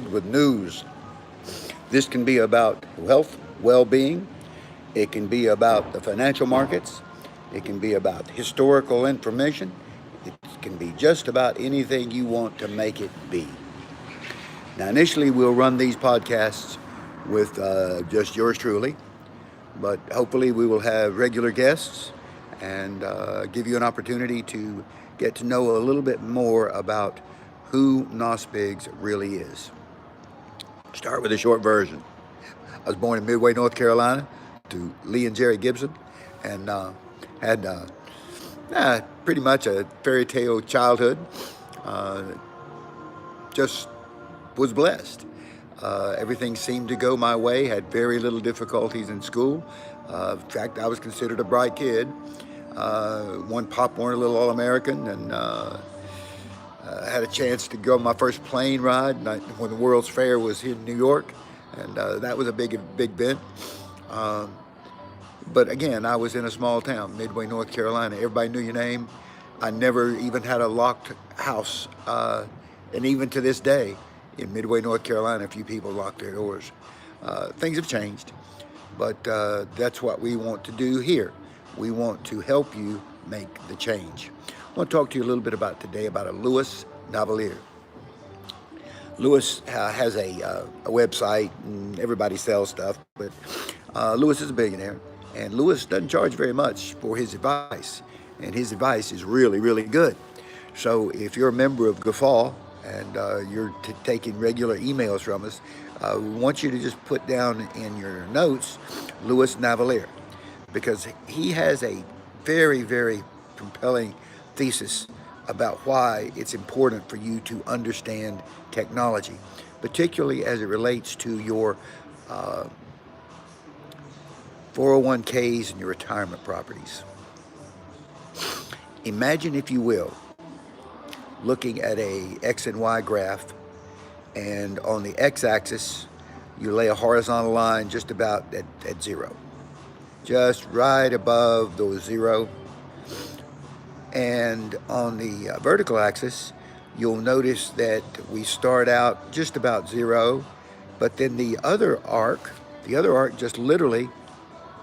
with news. This can be about health, well-being. It can be about the financial markets. It can be about historical information. It can be just about anything you want to make it be. Now, initially, we'll run these podcasts with just yours truly, but hopefully, we will have regular guests and give you an opportunity to get to know a little bit more about who NosBiggs really is. Start with a short version. I was born in Midway, North Carolina, to Lee and Jerry Gibson, and had pretty much a fairy tale childhood. Uh, just was blessed. Everything seemed to go my way, had very little difficulties in school. In fact, I was considered a bright kid. Won Pop Warner Little All-American, and had a chance to go on my first plane ride when the World's Fair was here in New York, and that was a big event. But again, I was in a small town, Midway, North Carolina. Everybody knew your name. I never even had a locked house, and even to this day, in Midway, North Carolina, a few people lock their doors. Things have changed, but that's what we want to do here. We want to help you make the change. I want to talk to you a little bit about today about a Louis Navalier. Louis has a website, and everybody sells stuff, but Louis is a billionaire, and Louis doesn't charge very much for his advice, and his advice is really, really good. So if you're a member of Guffaw, and you're taking regular emails from us, we want you to just put down in your notes Louis Navalier, because he has a very, very compelling thesis about why it's important for you to understand technology, particularly as it relates to your 401ks and your retirement properties. Imagine, if you will, looking at a X and Y graph, and on the X-axis, you lay a horizontal line just about at zero, just right above those zero. And on the vertical axis, you'll notice that we start out just about zero, but then the other arc just literally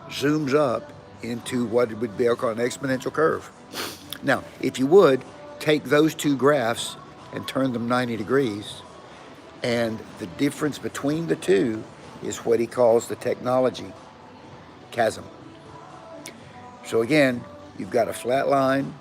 zooms up into what would be called an exponential curve. Now, if you would, take those two graphs and turn them 90 degrees, and the difference between the two is what he calls the technology chasm. So again, you've got a flat line,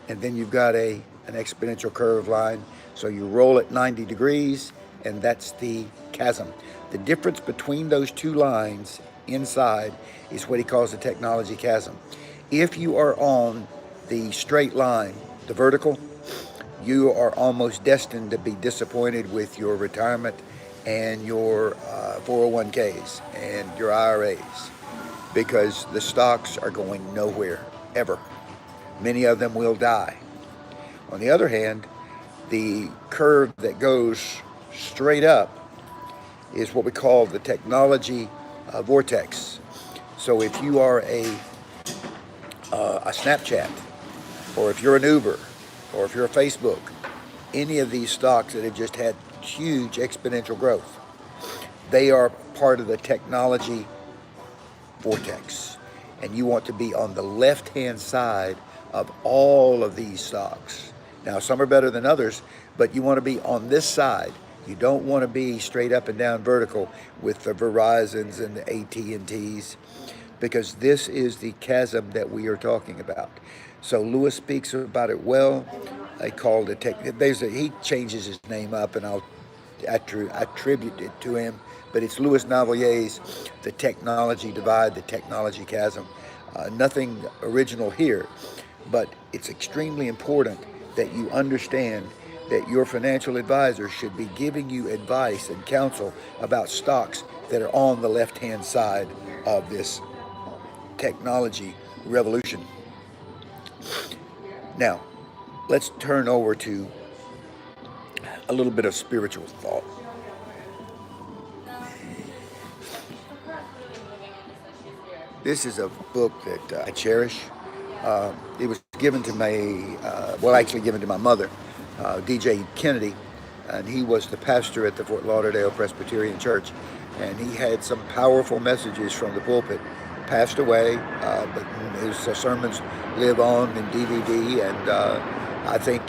and then you've got an exponential curve line. So you roll it 90 degrees, and that's the chasm. The difference between those two lines inside is what he calls the technology chasm. If you are on the straight line, the vertical, you are almost destined to be disappointed with your retirement and your 401ks and your IRAs, because the stocks are going nowhere ever. Many of them will die. On the other hand, the curve that goes straight up is what we call the technology vortex. So if you are a Snapchat, or if you're an Uber, or if you're a Facebook, any of these stocks that have just had huge exponential growth, they are part of the technology vortex. And you want to be on the left-hand side of all of these stocks. Now, some are better than others, but you want to be on this side. You don't want to be straight up and down vertical with the Verizons and the AT&Ts, because this is the chasm that we are talking about. So Louis speaks about it well. I called it he changes his name up, and I'll attribute it to him, but it's Louis Navalier's The Technology Divide, The Technology Chasm. Nothing original here, but it's extremely important that you understand that your financial advisor should be giving you advice and counsel about stocks that are on the left-hand side of this technology revolution. Now, let's turn over to a little bit of spiritual thought. This is a book that I cherish. It was given to given to my mother, DJ Kennedy, and he was the pastor at the Fort Lauderdale Presbyterian Church, and he had some powerful messages from the pulpit. Passed away, but his sermons live on in DVD, and I think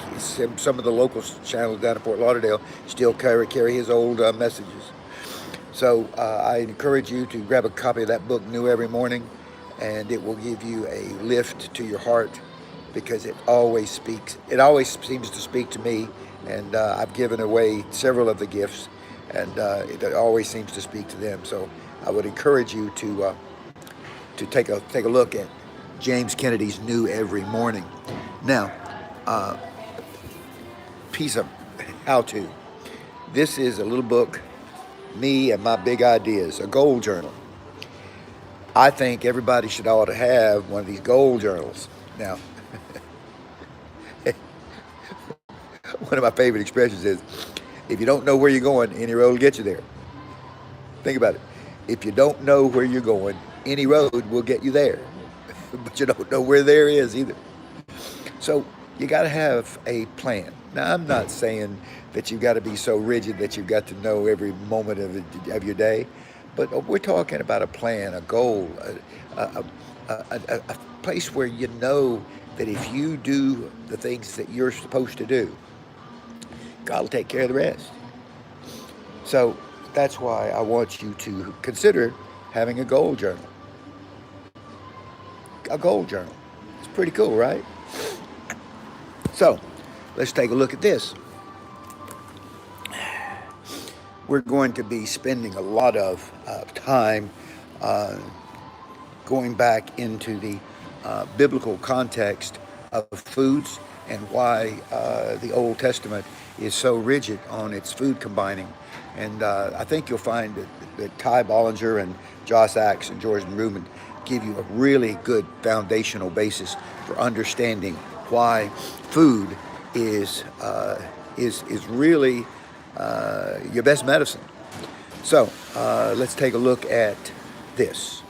some of the local channels down in Fort Lauderdale still carry his old messages. So I encourage you to grab a copy of that book, New Every Morning, and it will give you a lift to your heart, because it always seems to speak to me, and I've given away several of the gifts, and it always seems to speak to them. So I would encourage you to take a look at James Kennedy's New Every Morning. Now, piece of how-to. This is a little book, Me and My Big Ideas, a goal journal. I think everybody should ought to have one of these goal journals. Now, one of my favorite expressions is, if you don't know where you're going, any road will get you there. Think about it. If you don't know where you're going, any road will get you there. But you don't know where there is either. So you got to have a plan. Now, I'm not saying that you've got to be so rigid that you've got to know every moment of your day, but we're talking about a plan, a goal, a place where you know that if you do the things that you're supposed to do, God will take care of the rest. So that's why I want you to consider having a goal journal. A goal journal. It's pretty cool, right? So let's take a look at this. We're going to be spending a lot of time going back into the biblical context of foods and why the Old Testament is so rigid on its food combining. And I think you'll find that Ty Bollinger and Josh Axe and Jordan Rubin give you a really good foundational basis for understanding why food is really your best medicine. So let's take a look at this.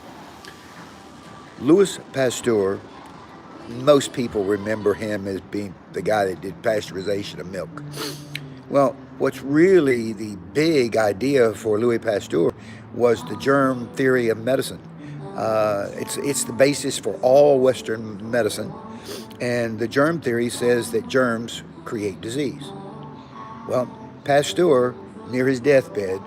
Louis Pasteur, most people remember him as being the guy that did pasteurization of milk. Well, what's really the big idea for Louis Pasteur was the germ theory of medicine. It's the basis for all Western medicine, and the germ theory says that germs create disease. Well, Pasteur, near his deathbed,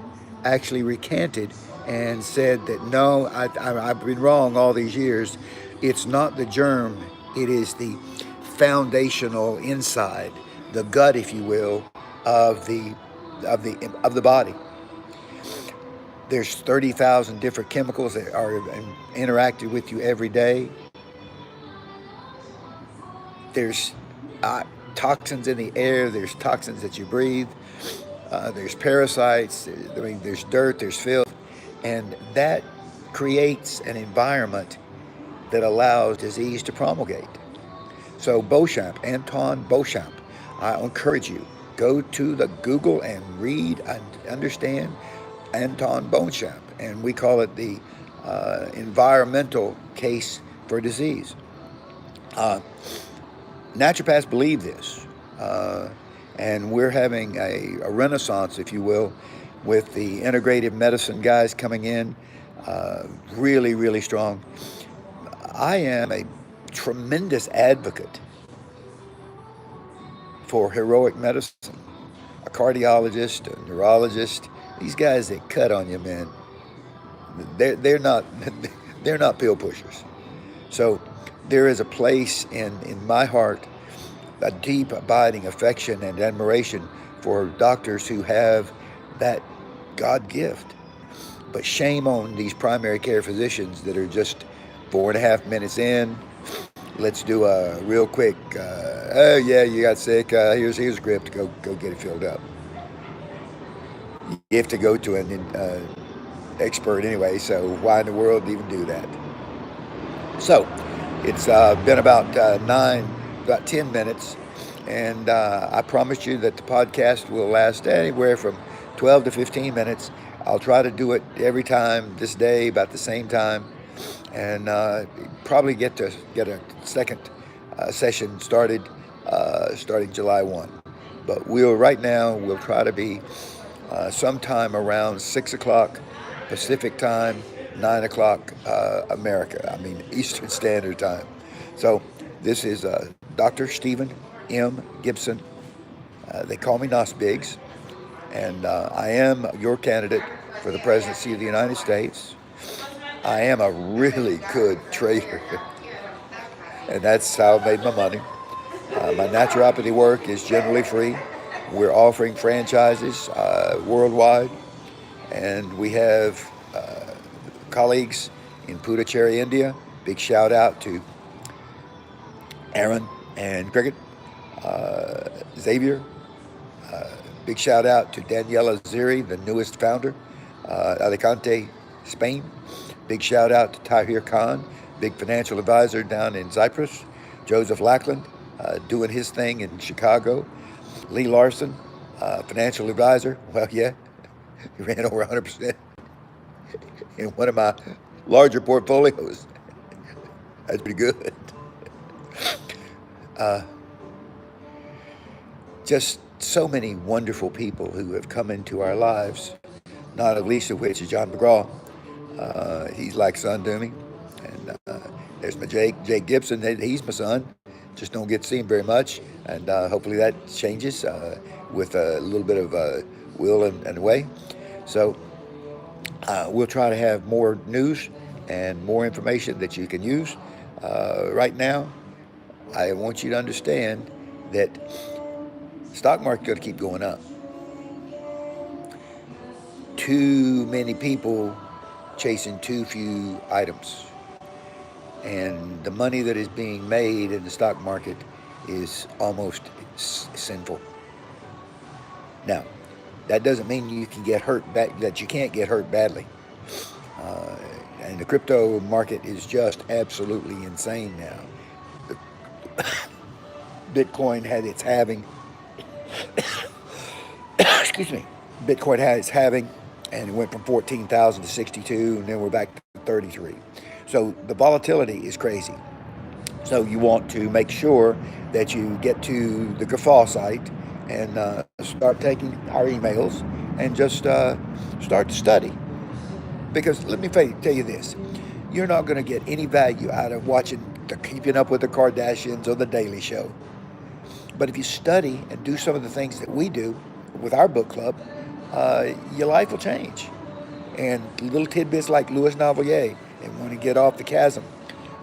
actually recanted and said that no, I've been wrong all these years. It's not the germ, it is the foundational inside, the gut, if you will, of the body. There's 30,000 different chemicals that are interacting with you every day. There's toxins in the air. There's toxins that you breathe. There's parasites. There's dirt. There's filth. And that creates an environment that allows disease to promulgate. So Beauchamp, Anton Beauchamp, I encourage you, go to the Google and read and understand Anton Beauchamp, and we call it the environmental case for disease. Naturopaths believe this, and we're having a renaissance, if you will, with the integrative medicine guys coming in, really, really strong. I am a tremendous advocate for heroic medicine. A cardiologist, a neurologist, these guys that cut on you, man, they're not pill pushers. So there is a place in my heart, a deep abiding affection and admiration for doctors who have that God gift. But shame on these primary care physicians that are just 4.5 minutes in. Let's do a real quick, oh yeah, you got sick, here's a script, go get it filled up. You have to go to an expert anyway, so why in the world even do that? So it's been about 10 minutes, and I promise you that the podcast will last anywhere from 12 to 15 minutes. I'll try to do it every time this day about the same time, and probably get a second session started starting July 1. But right now we'll try to be sometime around 6 o'clock Pacific time, 9 o'clock America. I mean Eastern Standard Time. So this is Dr. Stephen M. Gibson. They call me NosBiggs, and I am your candidate for the presidency of the United States. I am a really good trader, and that's how I made my money. My naturopathy work is generally free. We're offering franchises worldwide, and we have colleagues in Puducherry, India. Big shout out to Aaron and Cricket, Xavier. Big shout out to Daniela Ziri, the newest founder, Alicante, Spain. Big shout out to Tahir Khan, big financial advisor down in Cyprus. Joseph Lackland, doing his thing in Chicago. Lee Larson, financial advisor. Well, yeah, he ran over 100% in one of my larger portfolios. That's pretty good. Just so many wonderful people who have come into our lives, not at least of which is John McGraw. He's like son to me. And there's my Jake Gibson. He's my son. Just don't get to see him very much. And hopefully that changes with a little bit of will and way. So we'll try to have more news and more information that you can use. Right now, I want you to understand that stock market's going to keep going up. Too many people chasing too few items. And the money that is being made in the stock market is almost sinful. Now, that doesn't mean you can get hurt that you can't get hurt badly. And the crypto market is just absolutely insane now. Bitcoin had its halving. Excuse me. Bitcoin had its halving, and it went from 14,000 to 62, and then we're back to 33. So the volatility is crazy. So you want to make sure that you get to the Gaffaw site and start taking our emails and just start to study. Because let me tell you this, you're not going to get any value out of watching Keeping Up with the Kardashians or The Daily Show. But if you study and do some of the things that we do with our book club, your life will change. And little tidbits like Louis Navellier and Want to Get Off the Chasm,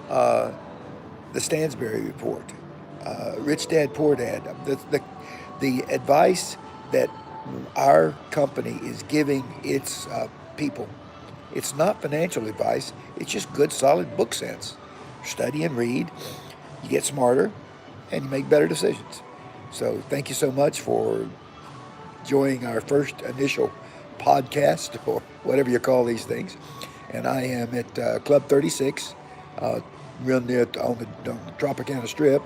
the Stansberry Report, Rich Dad, Poor Dad, the advice that our company is giving its people. It's not financial advice. It's just good, solid book sense. Study and read. You get smarter, and you make better decisions. So thank you so much for joining our first initial podcast, or whatever you call these things. And I am at Club 36, real near on the Tropicana Strip,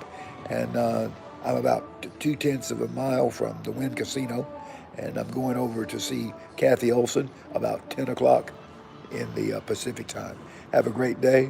and I'm about 2/10 of a mile from the Wynn Casino, and I'm going over to see Kathy Olson about 10 o'clock in the Pacific time. Have a great day.